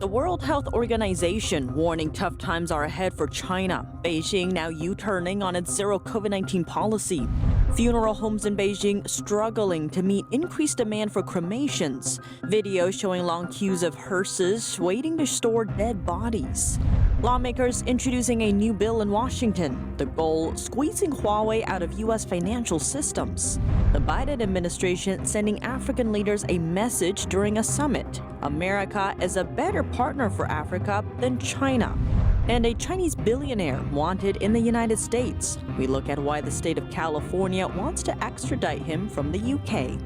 The World Health Organization warning tough times are ahead for China. Beijing now U-turning on its zero-COVID-19 policy. Funeral homes in Beijing struggling to meet increased demand for cremations. Videos showing long queues of hearses waiting to store dead bodies. Lawmakers introducing a new bill in Washington. The goal, squeezing Huawei out of U.S. financial systems. The Biden administration sending African leaders a message during a summit. America is a better partner for Africa than China. And a Chinese billionaire wanted in the United States. We look at why the state of California wants to extradite him from the UK.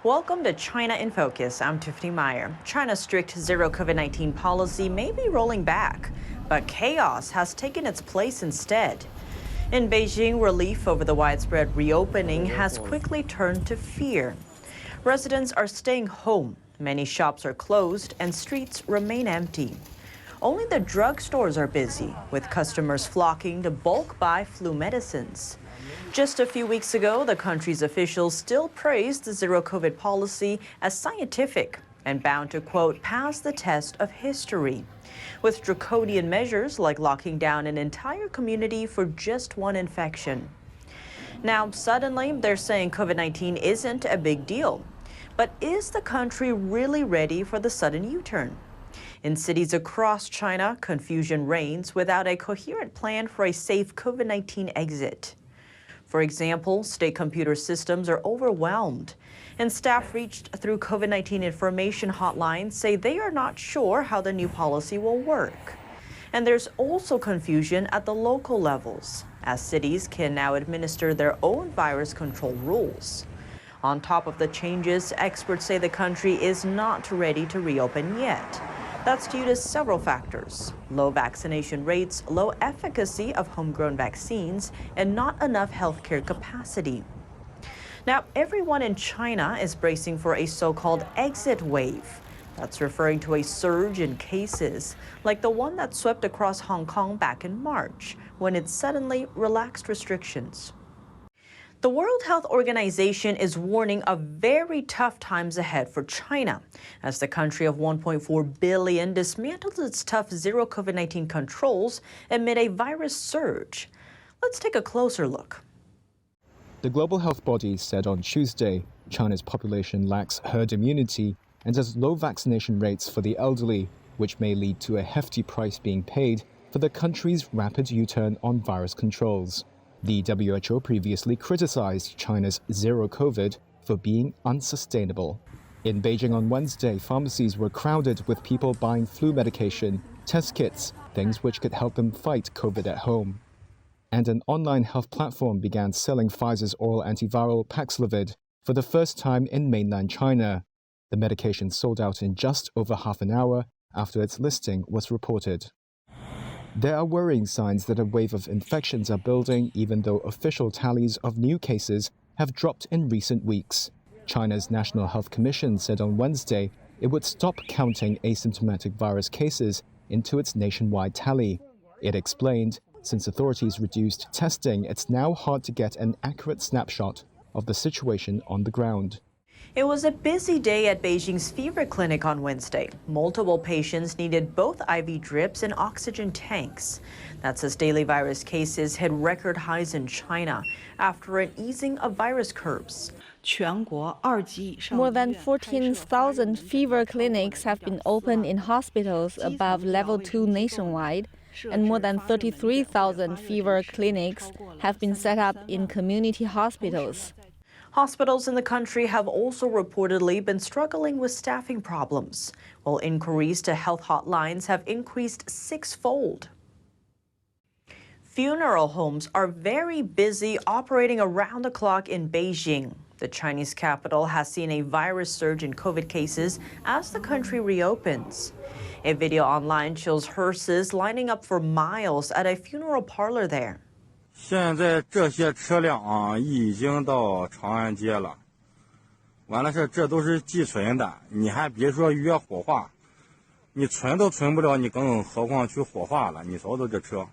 Welcome to China in Focus. I'm Tiffany Meyer. China's strict zero-COVID-19 policy may be rolling back, but chaos has taken its place instead. In Beijing, relief over the widespread reopening has quickly turned to fear. Residents are staying home, many shops are closed, and streets remain empty. Only the drugstores are busy, with customers flocking to bulk buy flu medicines. Just a few weeks ago, the country's officials still praised the zero-COVID policy as scientific and bound to, quote, pass the test of history, with draconian measures like locking down an entire community for just one infection. Now, suddenly, they're saying COVID-19 isn't a big deal. But is the country really ready for the sudden U-turn? In cities across China, confusion reigns without a coherent plan for a safe COVID-19 exit. For example, state computer systems are overwhelmed, and staff reached through COVID-19 information hotlines say they are not sure how the new policy will work. And there's also confusion at the local levels, as cities can now administer their own virus control rules. On top of the changes, experts say the country is not ready to reopen yet. That's due to several factors: low vaccination rates, low efficacy of homegrown vaccines, and not enough healthcare capacity. Now, everyone in China is bracing for a so-called exit wave. That's referring to a surge in cases, like the one that swept across Hong Kong back in March, when it suddenly relaxed restrictions. The World Health Organization is warning of very tough times ahead for China, as the country of 1.4 billion dismantles its tough zero-COVID-19 controls amid a virus surge. Let's take a closer look. The global health body said on Tuesday China's population lacks herd immunity and has low vaccination rates for the elderly, which may lead to a hefty price being paid for the country's rapid U-turn on virus controls. The WHO previously criticized China's zero-COVID for being unsustainable. In Beijing on Wednesday, pharmacies were crowded with people buying flu medication, test kits, things which could help them fight COVID at home. And an online health platform began selling Pfizer's oral antiviral Paxlovid for the first time in mainland China. The medication sold out in just over half an hour after its listing was reported. There are worrying signs that a wave of infections are building, even though official tallies of new cases have dropped in recent weeks. China's National Health Commission said on Wednesday it would stop counting asymptomatic virus cases into its nationwide tally. It explained, since authorities reduced testing, it's now hard to get an accurate snapshot of the situation on the ground. It was a busy day at Beijing's fever clinic on Wednesday. Multiple patients needed both IV drips and oxygen tanks. That's as daily virus cases hit record highs in China after an easing of virus curves. More than 14,000 fever clinics have been opened in hospitals above level 2 nationwide, and more than 33,000 fever clinics have been set up in community hospitals. Hospitals in the country have also reportedly been struggling with staffing problems, while inquiries to health hotlines have increased sixfold. Funeral homes are very busy operating around the clock in Beijing. The Chinese capital has seen a virus surge in COVID cases as the country reopens. A video online shows hearses lining up for miles at a funeral parlor there. 现在这些车辆啊，已经到长安街了。完了是，这都是寄存的，你还别说约火化，你存都存不了，你更何况去火化了？你瞅瞅这车，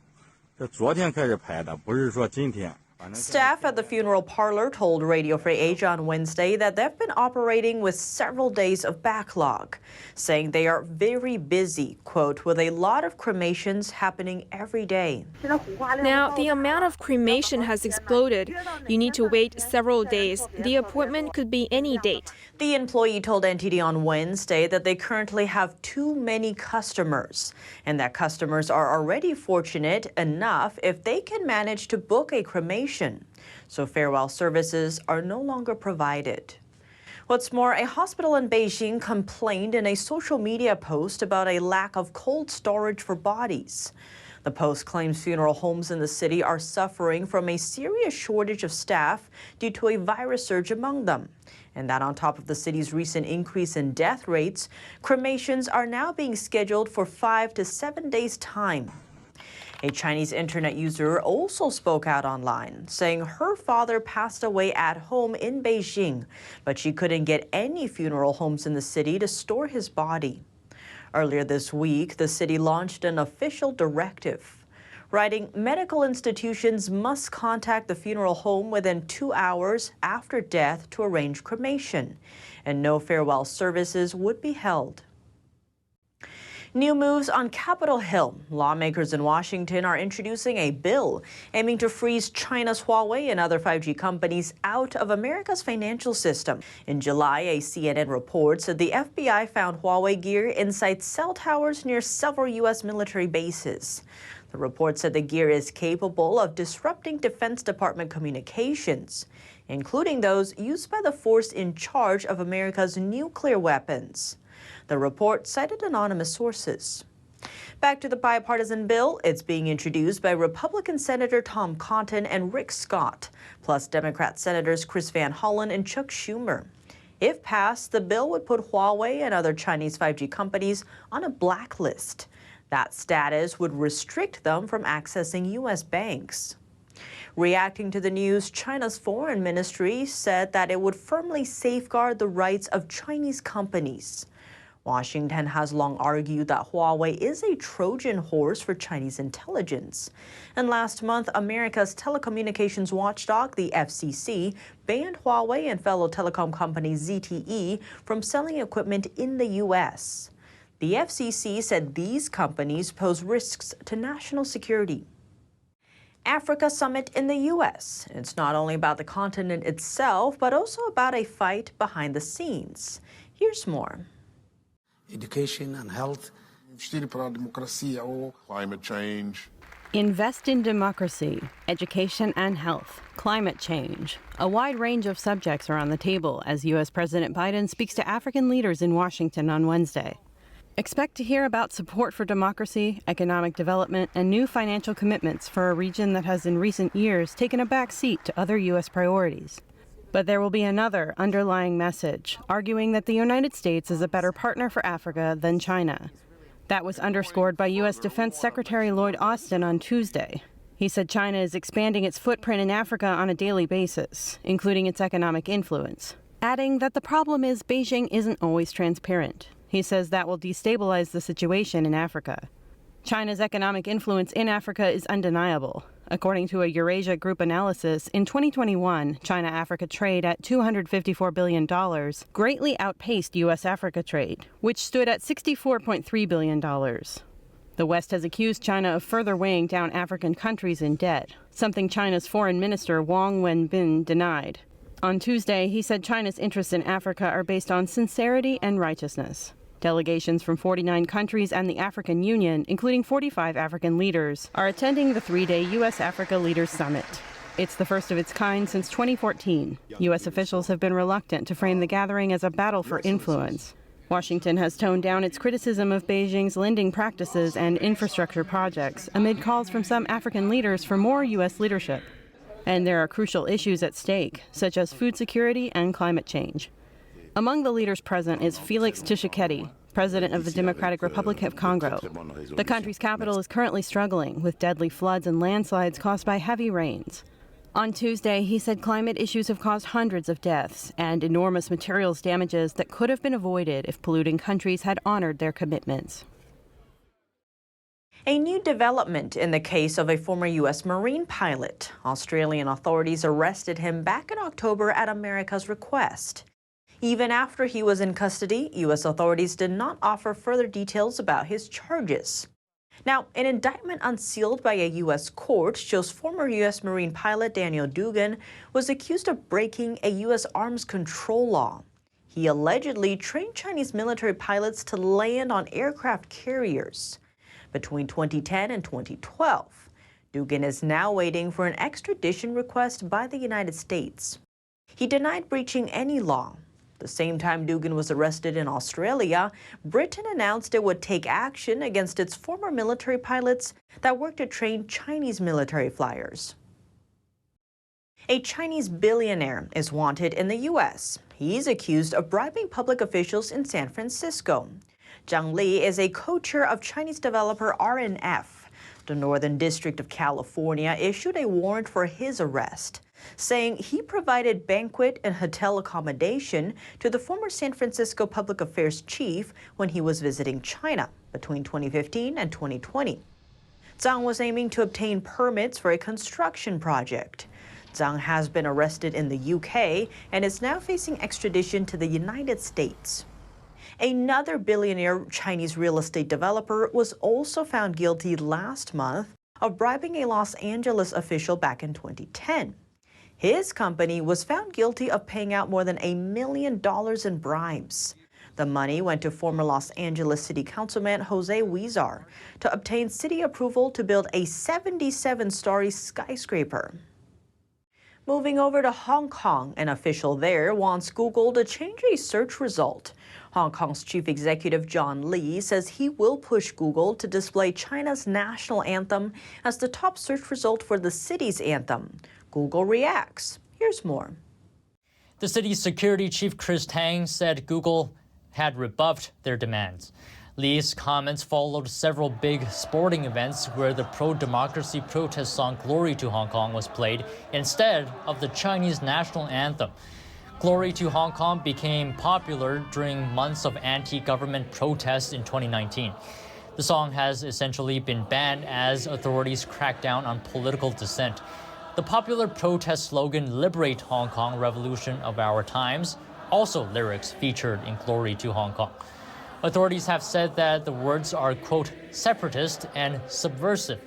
这昨天开始排的，不是说今天。 Staff at the funeral parlor told Radio Free Asia on Wednesday that they've been operating with several days of backlog, saying they are very busy, quote, with a lot of cremations happening every day. Now, the amount of cremation has exploded. You need to wait several days. The appointment could be any date. The employee told NTD on Wednesday that they currently have too many customers, and that customers are already fortunate enough if they can manage to book a cremation. So farewell services are no longer provided. What's more, a hospital in Beijing complained in a social media post about a lack of cold storage for bodies. The post claims funeral homes in the city are suffering from a serious shortage of staff due to a virus surge among them. And that on top of the city's recent increase in death rates, cremations are now being scheduled for 5 to 7 days' time. A Chinese internet user also spoke out online, saying her father passed away at home in Beijing, but she couldn't get any funeral homes in the city to store his body. Earlier this week, the city launched an official directive, writing medical institutions must contact the funeral home within 2 hours after death to arrange cremation, and no farewell services would be held. New moves on Capitol Hill. Lawmakers in Washington are introducing a bill aiming to freeze China's Huawei and other 5G companies out of America's financial system. In July, a CNN report said the FBI found Huawei gear inside cell towers near several U.S. military bases. The report said the gear is capable of disrupting Defense Department communications, including those used by the force in charge of America's nuclear weapons. The report cited anonymous sources. Back to the bipartisan bill, it's being introduced by Republican Senator Tom Cotton and Rick Scott, plus Democrat Senators Chris Van Hollen and Chuck Schumer. If passed, the bill would put Huawei and other Chinese 5G companies on a blacklist. That status would restrict them from accessing U.S. banks. Reacting to the news, China's foreign ministry said that it would firmly safeguard the rights of Chinese companies. Washington has long argued that Huawei is a Trojan horse for Chinese intelligence. And last month, America's telecommunications watchdog, the FCC, banned Huawei and fellow telecom company ZTE from selling equipment in the U.S. The FCC said these companies pose risks to national security. Africa Summit in the U.S. It's not only about the continent itself, but also about a fight behind the scenes. Here's more. Education and health. Climate change. Invest in democracy, education and health, climate change. A wide range of subjects are on the table as U.S. President Biden speaks to African leaders in Washington on Wednesday. Expect to hear about support for democracy, economic development, and new financial commitments for a region that has in recent years taken a back seat to other U.S. priorities. But there will be another underlying message, arguing that the United States is a better partner for Africa than China. That was underscored by U.S. Defense Secretary Lloyd Austin on Tuesday. He said China is expanding its footprint in Africa on a daily basis, including its economic influence, adding that the problem is Beijing isn't always transparent. He says that will destabilize the situation in Africa. China's economic influence in Africa is undeniable. According to a Eurasia Group analysis, in 2021, China-Africa trade at $254 billion greatly outpaced U.S.-Africa trade, which stood at $64.3 billion. The West has accused China of further weighing down African countries in debt, something China's Foreign Minister Wang Wenbin denied. On Tuesday, he said China's interests in Africa are based on sincerity and righteousness. Delegations from 49 countries and the African Union, including 45 African leaders, are attending the 3-day U.S.-Africa Leaders Summit. It's the first of its kind since 2014. U.S. officials have been reluctant to frame the gathering as a battle for influence. Washington has toned down its criticism of Beijing's lending practices and infrastructure projects amid calls from some African leaders for more U.S. leadership. And there are crucial issues at stake, such as food security and climate change. Among the leaders present is Felix Tshisekedi, president of the Democratic Republic of Congo. The country's capital is currently struggling with deadly floods and landslides caused by heavy rains. On Tuesday, he said climate issues have caused hundreds of deaths and enormous materials damages that could have been avoided if polluting countries had honored their commitments. A new development in the case of a former U.S. Marine pilot. Australian authorities arrested him back in October at America's request. Even after he was in custody, U.S. authorities did not offer further details about his charges. Now, an indictment unsealed by a U.S. court shows former U.S. Marine pilot Daniel Dugan was accused of breaking a U.S. arms control law. He allegedly trained Chinese military pilots to land on aircraft carriers. Between 2010 and 2012, Dugan is now waiting for an extradition request by the United States. He denied breaching any law. The same time Dugan was arrested in Australia, Britain announced it would take action against its former military pilots that worked to train Chinese military flyers. A Chinese billionaire is wanted in the U.S. He's accused of bribing public officials in San Francisco. Zhang Li is a co-chair of Chinese developer RNF. The Northern District of California issued a warrant for his arrest, saying he provided banquet and hotel accommodation to the former San Francisco public affairs chief when he was visiting China between 2015 and 2020. Zhang was aiming to obtain permits for a construction project. Zhang has been arrested in the UK and is now facing extradition to the United States. Another billionaire Chinese real estate developer was also found guilty last month of bribing a Los Angeles official back in 2010. His company was found guilty of paying out more than $1 million in bribes. The money went to former Los Angeles City Councilman Jose Huizar to obtain city approval to build a 77-story skyscraper. Moving over to Hong Kong, an official there wants Google to change a search result. Hong Kong's chief executive John Lee says he will push Google to display China's national anthem as the top search result for the city's anthem. Google reacts. Here's more. The city's security chief Chris Tang said Google had rebuffed their demands. Lee's comments followed several big sporting events where the pro-democracy protest song Glory to Hong Kong was played instead of the Chinese national anthem. Glory to Hong Kong became popular during months of anti-government protests in 2019. The song has essentially been banned as authorities crack down on political dissent. The popular protest slogan, "Liberate Hong Kong, Revolution of Our Times," also lyrics featured in Glory to Hong Kong. Authorities have said that the words are, quote, separatist and subversive.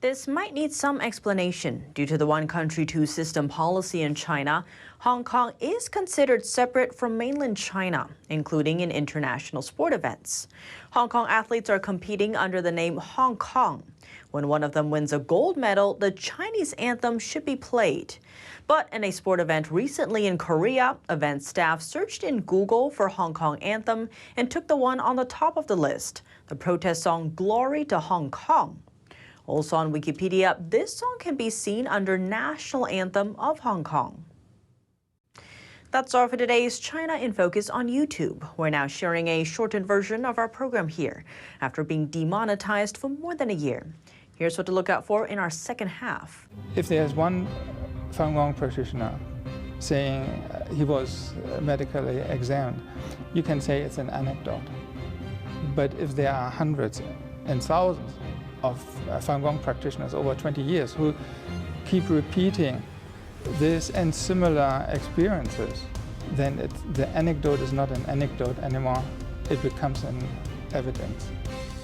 This might need some explanation. Due to the one country, two system policy in China, Hong Kong is considered separate from mainland China, including in international sport events. Hong Kong athletes are competing under the name Hong Kong. When one of them wins a gold medal, the Chinese anthem should be played. But in a sport event recently in Korea, event staff searched in Google for Hong Kong anthem and took the one on the top of the list, the protest song Glory to Hong Kong. Also on Wikipedia, this song can be seen under National Anthem of Hong Kong. That's all for today's China in Focus on YouTube. We're now sharing a shortened version of our program here after being demonetized for more than a year. Here's what to look out for in our second half. If there's one Falun Gong practitioner saying he was medically examined, you can say it's an anecdote. But if there are hundreds and thousands of Falun Gong practitioners over 20 years who keep repeating this and similar experiences, then the anecdote is not an anecdote anymore. It becomes an evidence.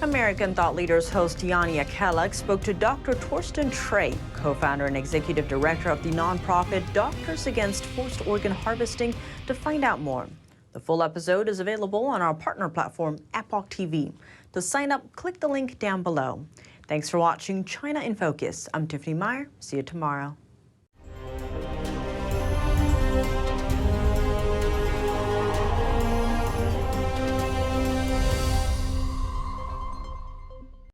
American Thought Leaders host Yania Kellogg spoke to Dr. Torsten Trey, co-founder and executive director of the nonprofit Doctors Against Forced Organ Harvesting, to find out more. The full episode is available on our partner platform, Epoch TV. To sign up, click the link down below. Thanks for watching China in Focus. I'm Tiffany Meyer. See you tomorrow.